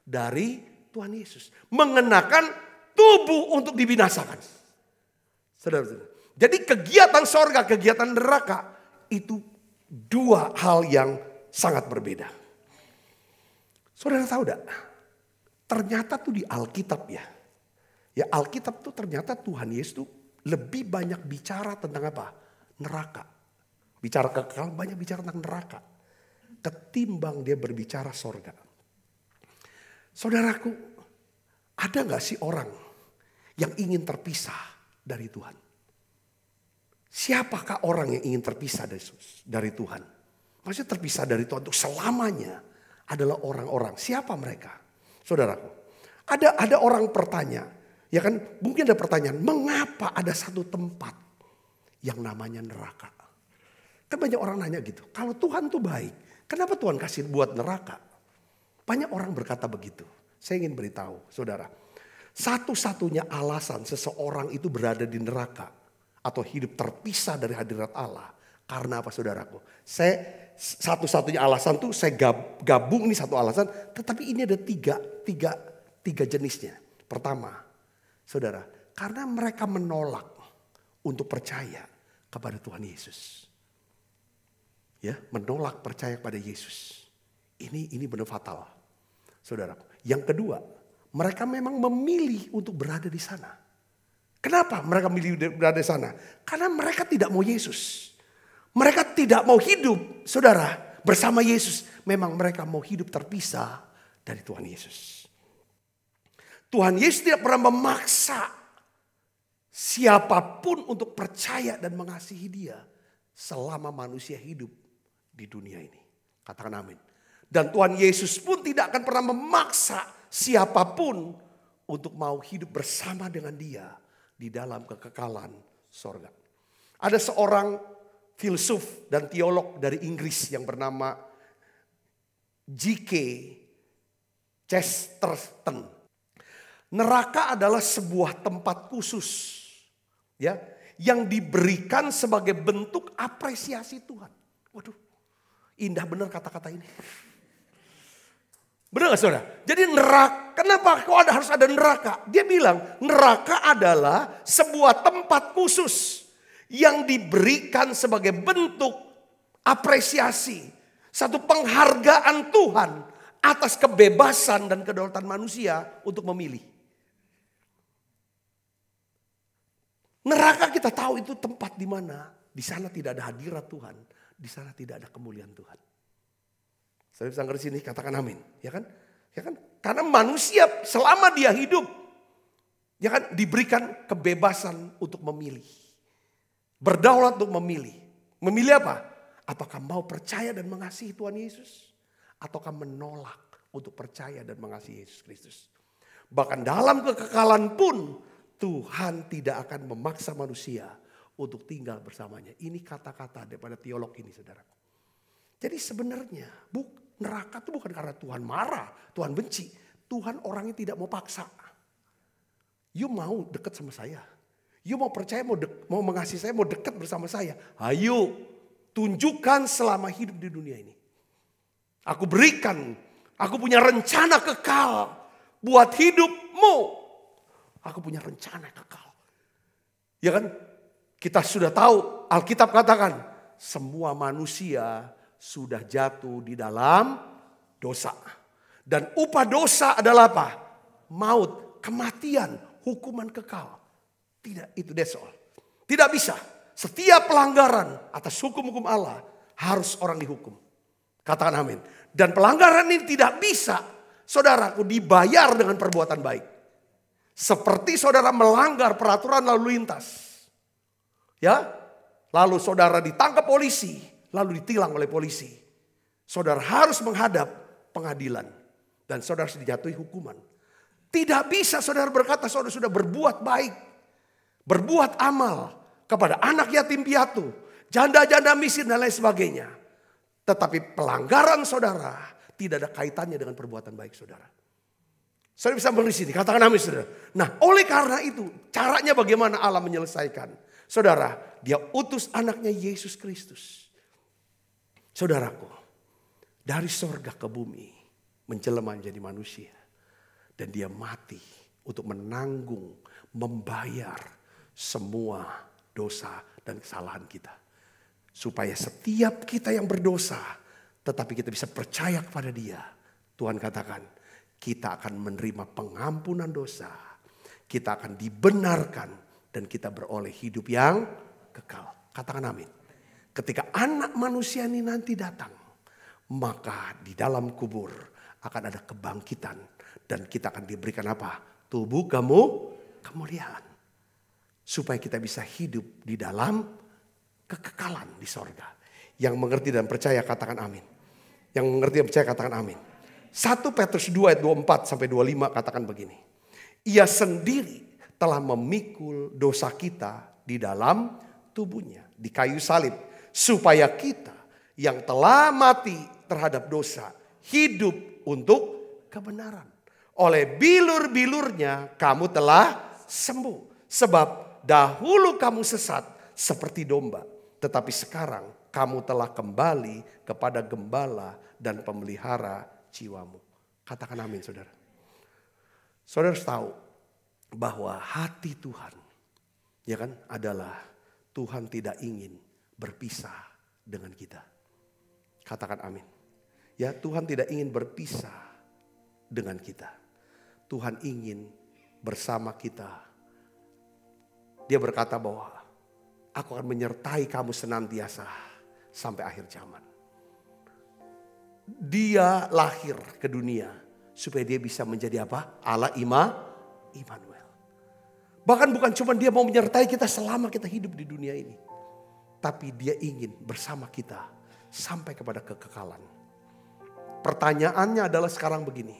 dari Tuhan Yesus. Mengenakan tubuh untuk dibinasakan. Saudara-saudara. Jadi kegiatan sorga, kegiatan neraka itu dua hal yang sangat berbeda. Saudara tahu tidak? Ternyata tuh di Alkitab ya. Ya Alkitab tuh ternyata Tuhan Yesus tuh lebih banyak bicara tentang apa? Neraka. Bicara kekal, banyak bicara tentang neraka. Ketimbang dia berbicara sorga. Saudaraku, ada gak sih orang yang ingin terpisah dari Tuhan? Siapakah orang yang ingin terpisah dari Tuhan? Maksudnya terpisah dari Tuhan untuk selamanya adalah orang-orang. Siapa mereka? Saudaraku, ada orang bertanya. Ya kan mungkin ada pertanyaan, mengapa ada satu tempat yang namanya neraka? Kan banyak orang nanya gitu, kalau Tuhan tuh baik, kenapa Tuhan kasih buat neraka? Banyak orang berkata begitu. Saya ingin beritahu saudara, satu-satunya alasan seseorang itu berada di neraka atau hidup terpisah dari hadirat Allah, karena apa saudaraku? Satu-satunya alasan tuh saya gabung nih satu alasan, tetapi ini ada tiga jenisnya. Pertama, saudara, karena mereka menolak untuk percaya kepada Tuhan Yesus. Ya, menolak percaya kepada Yesus. Ini benar fatal. Saudara. Yang kedua, mereka memang memilih untuk berada di sana. Kenapa mereka memilih berada di sana? Karena mereka tidak mau Yesus. Mereka tidak mau hidup, saudara, bersama Yesus. Memang mereka mau hidup terpisah dari Tuhan Yesus. Tuhan Yesus tidak pernah memaksa siapapun untuk percaya dan mengasihi Dia selama manusia hidup di dunia ini. Katakan amin. Dan Tuhan Yesus pun tidak akan pernah memaksa siapapun untuk mau hidup bersama dengan Dia di dalam kekekalan sorga. Ada seorang filsuf dan teolog dari Inggris yang bernama G.K. Chesterton. Neraka adalah sebuah tempat khusus, ya, yang diberikan sebagai bentuk apresiasi Tuhan. Waduh, indah benar kata-kata ini. Benar gak saudara? Jadi neraka, kenapa kok harus ada neraka? Dia bilang neraka adalah sebuah tempat khusus yang diberikan sebagai bentuk apresiasi. Satu penghargaan Tuhan atas kebebasan dan kedaulatan manusia untuk memilih. Neraka kita tahu itu tempat di mana di sana tidak ada hadirat Tuhan, di sana tidak ada kemuliaan Tuhan. Saya bisa ngerti sini, katakan amin, ya kan? Ya kan? Karena manusia selama dia hidup, ya kan, diberikan kebebasan untuk memilih, berdaulat untuk memilih. Memilih apa? Apakah mau percaya dan mengasihi Tuhan Yesus, ataukah menolak untuk percaya dan mengasihi Yesus Kristus? Bahkan dalam kekekalan pun Tuhan tidak akan memaksa manusia untuk tinggal bersamanya. Ini kata-kata daripada teolog ini, saudaraku. Jadi sebenarnya neraka itu bukan karena Tuhan marah, Tuhan benci. Tuhan orangnya tidak mau paksa. You mau dekat sama saya. You mau percaya, mau mengasihi saya, mau dekat bersama saya. Ayo, tunjukkan selama hidup di dunia ini. Aku berikan, aku punya rencana kekal buat hidupmu. Aku punya rencana kekal. Ya kan? Kita sudah tahu, Alkitab katakan, semua manusia sudah jatuh di dalam dosa. Dan upah dosa adalah apa? Maut, kematian, hukuman kekal. Tidak, itu that's all. Tidak bisa. Setiap pelanggaran atas hukum-hukum Allah harus orang dihukum. Katakan amin. Dan pelanggaran ini tidak bisa, saudaraku, dibayar dengan perbuatan baik. Seperti saudara melanggar peraturan lalu lintas. Ya, lalu saudara ditangkap polisi, lalu ditilang oleh polisi. Saudara harus menghadap pengadilan dan saudara harus dijatuhi hukuman. Tidak bisa saudara berkata saudara sudah berbuat baik, berbuat amal kepada anak yatim piatu, janda-janda miskin dan lain sebagainya. Tetapi pelanggaran saudara tidak ada kaitannya dengan perbuatan baik saudara. Saudara bisa mengerti sini, katakan amin saudara. Nah, oleh karena itu, caranya bagaimana Allah menyelesaikan? Saudara, Dia utus anaknya Yesus Kristus. Saudaraku, dari sorga ke bumi, menjelma menjadi manusia. Dan Dia mati untuk menanggung, membayar semua dosa dan kesalahan kita. Supaya setiap kita yang berdosa, tetapi kita bisa percaya kepada Dia. Tuhan katakan, kita akan menerima pengampunan dosa. Kita akan dibenarkan. Dan kita beroleh hidup yang kekal. Katakan amin. Ketika anak manusia ini nanti datang. Maka di dalam kubur akan ada kebangkitan. Dan kita akan diberikan apa? Tubuh kemuliaan. Supaya kita bisa hidup di dalam kekekalan di sorga. Yang mengerti dan percaya katakan amin. Yang mengerti dan percaya katakan amin. 1 Petrus 2 ayat 24 sampai 25 katakan begini. Ia sendiri telah memikul dosa kita di dalam tubuhnya. Di kayu salib. Supaya kita yang telah mati terhadap dosa. Hidup untuk kebenaran. Oleh bilur-bilurnya kamu telah sembuh. Sebab dahulu kamu sesat seperti domba. Tetapi sekarang kamu telah kembali kepada gembala dan pemelihara jiwamu. Katakan amin saudara. Saudara harus tahu bahwa hati Tuhan, ya kan, adalah Tuhan tidak ingin berpisah dengan kita. Katakan amin. Ya, Tuhan tidak ingin berpisah dengan kita. Tuhan ingin bersama kita. Dia berkata bahwa aku akan menyertai kamu senantiasa sampai akhir zaman. Dia lahir ke dunia supaya dia bisa menjadi apa? Allah Immanuel. Bahkan bukan cuma dia mau menyertai kita selama kita hidup di dunia ini. Tapi dia ingin bersama kita sampai kepada kekekalan. Pertanyaannya adalah sekarang begini.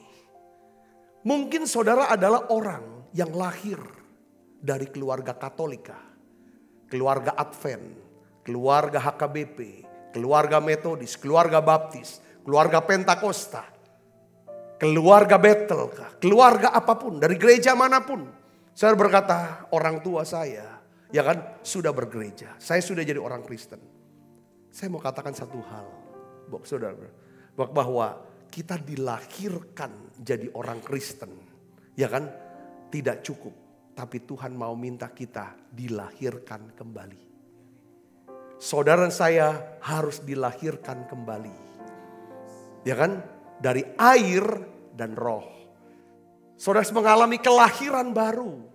Mungkin saudara adalah orang yang lahir dari keluarga Katolika, keluarga Advent, keluarga HKBP, keluarga Metodis, keluarga Baptis, keluarga Pentakosta, keluarga Bethel, keluarga apapun, dari gereja manapun. Saya berkata, orang tua saya, ya kan, sudah bergereja. Saya sudah jadi orang Kristen. Saya mau katakan satu hal, saudara, bahwa kita dilahirkan jadi orang Kristen, ya kan, tidak cukup. Tapi Tuhan mau minta kita dilahirkan kembali. Saudara saya harus dilahirkan kembali, ya kan, dari air dan roh. Saudara harus mengalami kelahiran baru.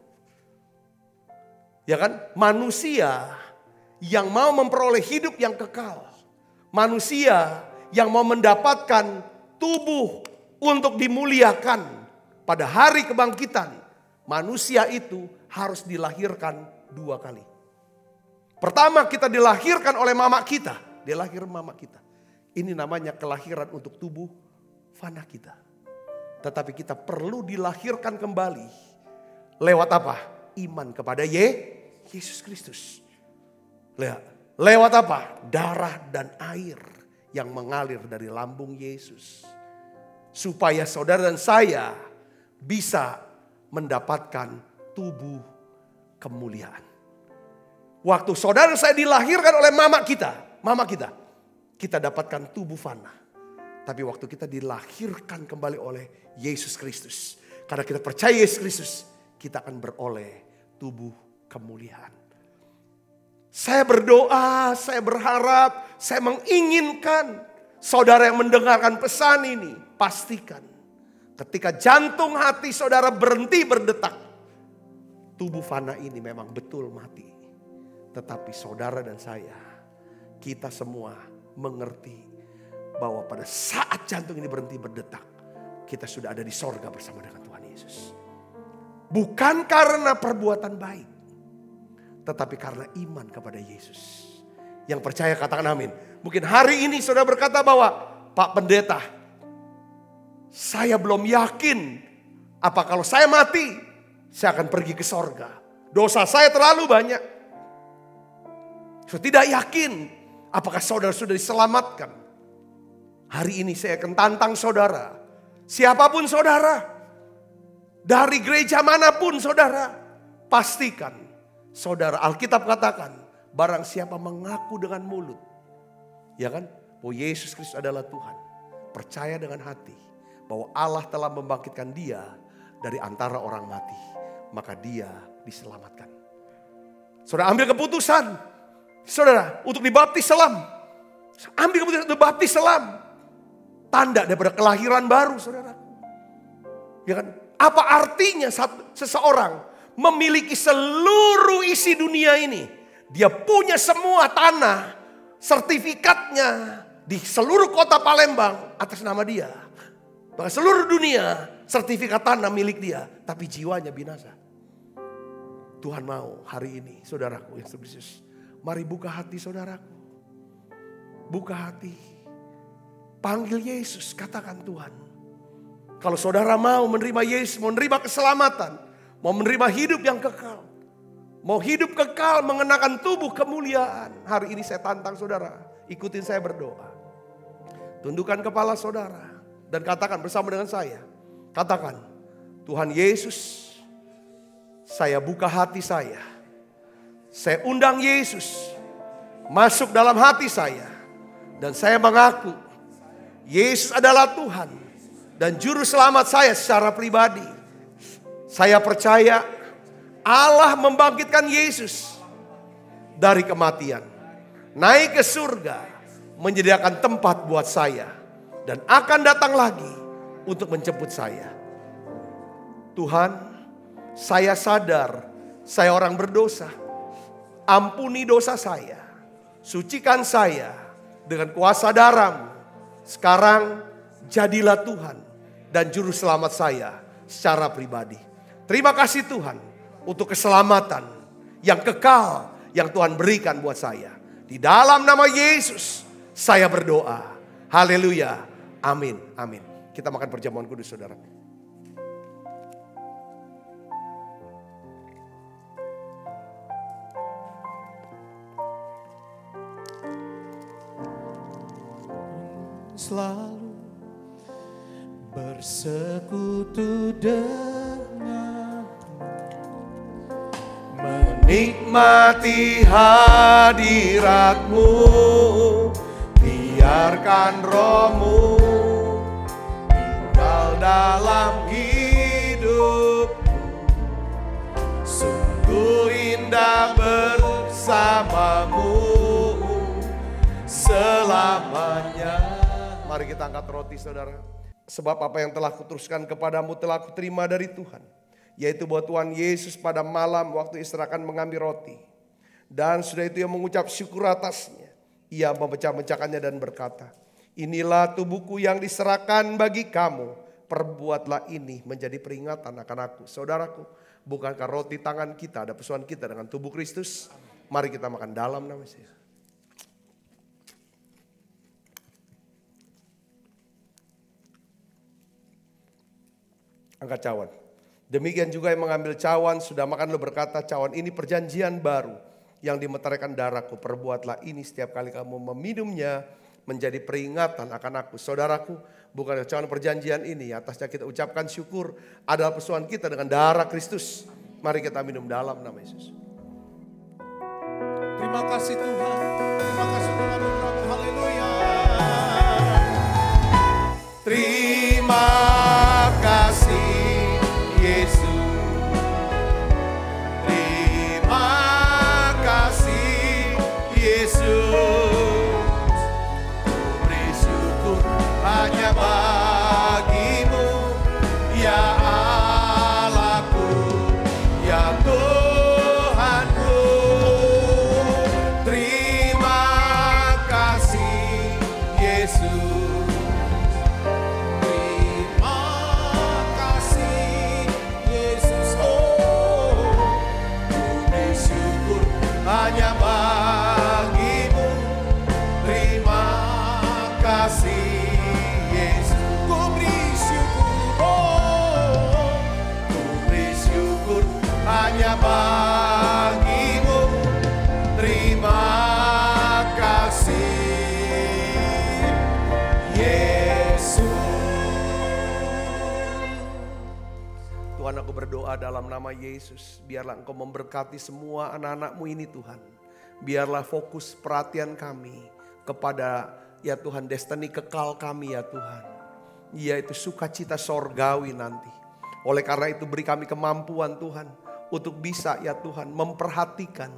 Ya kan? Manusia yang mau memperoleh hidup yang kekal. Manusia yang mau mendapatkan tubuh untuk dimuliakan pada hari kebangkitan. Manusia itu harus dilahirkan 2 kali. Pertama, kita dilahirkan oleh mama kita. Dia lahir mama kita. Ini namanya kelahiran untuk tubuh fana kita. Tetapi kita perlu dilahirkan kembali. Lewat apa? Iman kepada Yesus Kristus. Lewat apa? Darah dan air yang mengalir dari lambung Yesus. Supaya saudara dan saya bisa mendapatkan tubuh kemuliaan. Waktu saudara saya dilahirkan oleh mama kita, kita dapatkan tubuh fana. Tapi waktu kita dilahirkan kembali oleh Yesus Kristus, karena kita percaya Yesus Kristus, kita akan beroleh tubuh kemuliaan. Saya berdoa, saya berharap, saya menginginkan saudara yang mendengarkan pesan ini, pastikan ketika jantung hati saudara berhenti berdetak, tubuh fana ini memang betul mati. Tetapi saudara dan saya, kita semua mengerti bahwa pada saat jantung ini berhenti berdetak, kita sudah ada di sorga bersama dengan Tuhan Yesus. Bukan karena perbuatan baik, tetapi karena iman kepada Yesus. Yang percaya katakan amin. Mungkin hari ini saudara berkata bahwa, Pak Pendeta, saya belum yakin apa kalau saya mati, saya akan pergi ke sorga. Dosa saya terlalu banyak. Saya tidak yakin apakah saudara sudah diselamatkan. Hari ini saya akan tantang saudara. Siapapun saudara, dari gereja manapun saudara, pastikan saudara, Alkitab katakan, barang siapa mengaku dengan mulut, ya kan, bahwa Yesus Kristus adalah Tuhan, percaya dengan hati bahwa Allah telah membangkitkan dia dari antara orang mati, maka dia diselamatkan. Saudara ambil keputusan, saudara, untuk dibaptis selam. Ambil keputusan untuk baptis selam. Tanda daripada kelahiran baru, saudara. Ya kan? Apa artinya seseorang memiliki seluruh isi dunia ini? Dia punya semua tanah, sertifikatnya di seluruh kota Palembang atas nama dia. Bahkan seluruh dunia sertifikat tanah milik dia, tapi jiwanya binasa. Tuhan mau hari ini, saudaraku yang Yesus, mari buka hati saudaraku. Buka hati. Panggil Yesus, katakan Tuhan. Kalau saudara mau menerima Yesus, mau menerima keselamatan, mau menerima hidup yang kekal, mau hidup kekal mengenakan tubuh kemuliaan. Hari ini saya tantang saudara, ikutin saya berdoa. Tundukkan kepala saudara dan katakan bersama dengan saya. Katakan, Tuhan Yesus, saya buka hati saya. Saya undang Yesus masuk dalam hati saya. Dan saya mengaku Yesus adalah Tuhan dan juru selamat saya secara pribadi. Saya percaya Allah membangkitkan Yesus dari kematian, naik ke surga, menyediakan tempat buat saya, dan akan datang lagi untuk menjemput saya. Tuhan, saya sadar saya orang berdosa. Ampuni dosa saya. Sucikan saya dengan kuasa darah-Mu. Sekarang jadilah Tuhan dan juru selamat saya secara pribadi. Terima kasih Tuhan untuk keselamatan yang kekal yang Tuhan berikan buat saya. Di dalam nama Yesus saya berdoa. Haleluya. Amin. Amin. Kita makan perjamuan kudus, saudara. Selalu bersekutu dengan, menikmati hadirat-Mu, biarkan Roh-Mu tinggal dalam hidupku. Sungguh indah bersama-Mu selamanya. Mari kita angkat roti, saudara. Sebab apa yang telah kuteruskan kepadamu telah kuterima dari Tuhan, yaitu bahwa Tuhan Yesus pada malam waktu istirahat mengambil roti, dan sudah itu ia mengucap syukur atasnya. Ia memecah-mecahkannya dan berkata, inilah tubuhku yang diserahkan bagi kamu. Perbuatlah ini menjadi peringatan akan aku. Saudaraku, bukankah roti tangan kita ada persoalan kita dengan tubuh Kristus? Mari kita makan dalam nama Yesus. Angkat cawan. Demikian juga yang mengambil cawan sudah makan lalu berkata, cawan ini perjanjian baru yang dimeteraikan darahku. Perbuatlah ini setiap kali kamu meminumnya menjadi peringatan akan aku. Saudaraku, bukan cawan perjanjian ini atasnya kita ucapkan syukur adalah persoalan kita dengan darah Kristus. Mari kita minum dalam nama Yesus. terima kasih Tuhan. Terima kasih Tuhan. Haleluya. Terima kasih Yesus. Terima kasih Yesus. Ku bersyukur hanya bagimu ya Allahku, ya Tuhanku. Terima kasih Yesus. Hanya bagimu, terima kasih Yesus. Ku beri syukur, ku beri syukur hanya bagimu, terima kasih Yesus. Tuhan, aku berdoa dalam nama Yesus, biarlah Engkau memberkati semua anak-anak-Mu ini Tuhan. Biarlah fokus perhatian kami kepada ya Tuhan destiny kekal kami ya Tuhan. Yaitu sukacita sorgawi nanti. Oleh karena itu beri kami kemampuan Tuhan untuk bisa ya Tuhan memperhatikan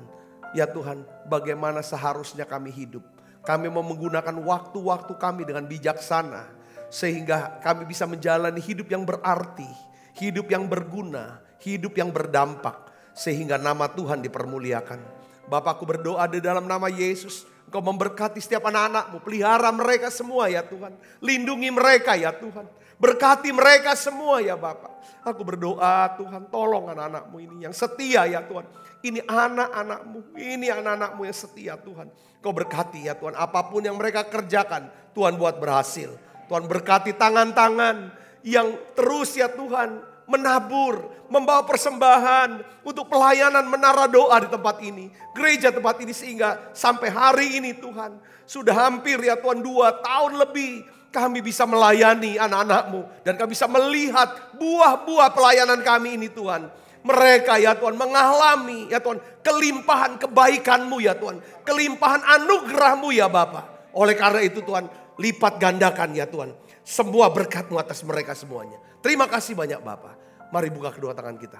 ya Tuhan bagaimana seharusnya kami hidup. Kami mau menggunakan waktu-waktu kami dengan bijaksana sehingga kami bisa menjalani hidup yang berarti, hidup yang berguna, hidup yang berdampak sehingga nama Tuhan dipermuliakan. Bapakku berdoa di dalam nama Yesus, Engkau memberkati setiap anak-anak-Mu, pelihara mereka semua ya Tuhan. Lindungi mereka ya Tuhan. Berkati mereka semua ya Bapak. Aku berdoa Tuhan, tolong anak-anak-Mu ini yang setia ya Tuhan. Ini anak-anak-Mu, ini anak-anak-Mu yang setia Tuhan. Kau berkati ya Tuhan, apapun yang mereka kerjakan, Tuhan buat berhasil. Tuhan berkati tangan-tangan yang terus ya Tuhan menabur, membawa persembahan untuk pelayanan menara doa di tempat ini. Gereja tempat ini sehingga sampai hari ini Tuhan. Sudah hampir ya Tuhan 2 tahun lebih kami bisa melayani anak-anak-Mu. Dan kami bisa melihat buah-buah pelayanan kami ini Tuhan. Mereka ya Tuhan mengalami ya Tuhan kelimpahan kebaikan-Mu ya Tuhan. Kelimpahan anugerah-Mu ya Bapa. Oleh karena itu Tuhan lipat gandakan ya Tuhan. Semua berkat-Mu atas mereka semuanya. Terima kasih banyak Bapa. Mari buka kedua tangan kita.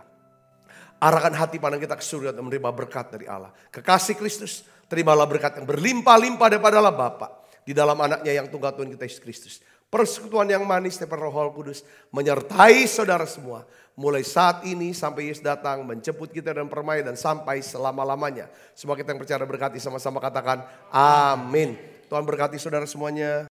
Arahkan hati pandang kita ke surga untuk menerima berkat dari Allah. Kekasih Kristus, terimalah berkat yang berlimpah-limpah daripada Allah Bapa. Di dalam anaknya yang tunggal Tuhan kita Yesus Kristus. Persekutuan yang manis daripada Roh Kudus menyertai saudara semua. Mulai saat ini sampai Yesus datang menjemput kita dan permai dan sampai selama-lamanya. Semua kita yang percaya berkati sama-sama katakan amin. Tuhan berkati saudara semuanya.